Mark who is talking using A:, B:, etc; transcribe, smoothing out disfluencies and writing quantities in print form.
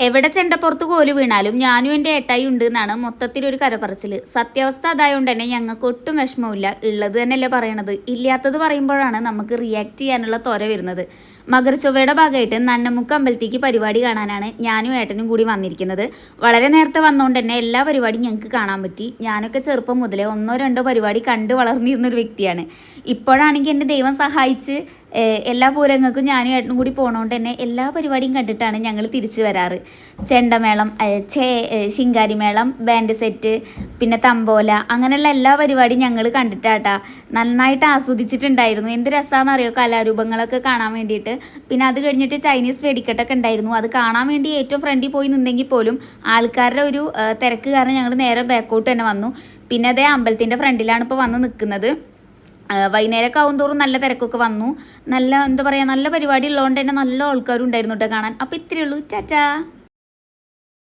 A: എവിടെ ചെണ്ടപ്പുറത്ത് കോല് വീണാലും ഞാനും എൻ്റെ ഏട്ടായി ഉണ്ട് എന്നാണ് മൊത്തത്തിലൊരു കരപറച്ചിൽ. സത്യാവസ്ഥ അതായതുകൊണ്ട് തന്നെ ഞങ്ങൾക്ക് ഒട്ടും വിഷമമില്ല. ഉള്ളത് തന്നെയല്ലേ പറയണത്. ഇല്ലാത്തത് പറയുമ്പോഴാണ് നമുക്ക് റിയാക്ട് ചെയ്യാനുള്ള ത്വര വരുന്നത്. മകരച്ചൊവ്വയുടെ ഭാഗമായിട്ട് നന്നമുക്ക് അമ്പലത്തേക്ക് പരിപാടി കാണാനാണ് ഞാനും ഏട്ടനും കൂടി വന്നിരിക്കുന്നത്. വളരെ നേരത്തെ വന്നുകൊണ്ട് തന്നെ എല്ലാ പരിപാടിയും ഞങ്ങൾക്ക് കാണാൻ പറ്റി. ഞാനൊക്കെ ചെറുപ്പം മുതലേ 1-2 പരിപാടി കണ്ട് വളർന്നിരുന്നൊരു വ്യക്തിയാണ്. ഇപ്പോഴാണെങ്കിൽ എൻ്റെ ദൈവം സഹായിച്ച് എല്ലാ പൂരങ്ങൾക്കും ഞാനും ഏട്ടനും കൂടി പോകണോണ്ട് തന്നെ എല്ലാ പരിപാടിയും കണ്ടിട്ടാണ് ഞങ്ങൾ തിരിച്ചു വരാറ്. ചെണ്ടമേളം, ശിങ്കാരിമേളം, ബാൻഡ് സെറ്റ്, പിന്നെ തമ്പോല, അങ്ങനെയുള്ള എല്ലാ പരിപാടിയും ഞങ്ങൾ കണ്ടിട്ടാട്ടാ നന്നായിട്ട് ആസ്വദിച്ചിട്ടുണ്ടായിരുന്നു. എന്ത് രസമാണെന്നറിയോ കലാരൂപങ്ങളൊക്കെ കാണാൻ വേണ്ടിയിട്ട്. പിന്നെ അത് കഴിഞ്ഞിട്ട് ചൈനീസ് വെടിക്കെട്ടൊക്കെ ഉണ്ടായിരുന്നു. അത് കാണാൻ വേണ്ടി ഏറ്റവും ഫ്രണ്ടിൽ പോയി നിന്നെങ്കിൽ പോലും ആൾക്കാരുടെ ഒരു തിരക്ക് കാരണം ഞങ്ങൾ നേരെ ബാക്കോട്ട് തന്നെ വന്നു. പിന്നെ അതേ അമ്പലത്തിൻ്റെ ഫ്രണ്ടിലാണ് ഇപ്പോൾ വന്ന് നിൽക്കുന്നത്. വൈകുന്നേരമൊക്കെ ആവും തോറും നല്ല തിരക്കൊക്കെ വന്നു. നല്ല എന്താ പറയുക, നല്ല പരിപാടി ഉള്ളതുകൊണ്ട് തന്നെ നല്ല ആൾക്കാരും ഉണ്ടായിരുന്നു കേട്ടോ കാണാൻ. അപ്പോൾ ഇത്രയേ ഉള്ളൂ. ടാറ്റാ.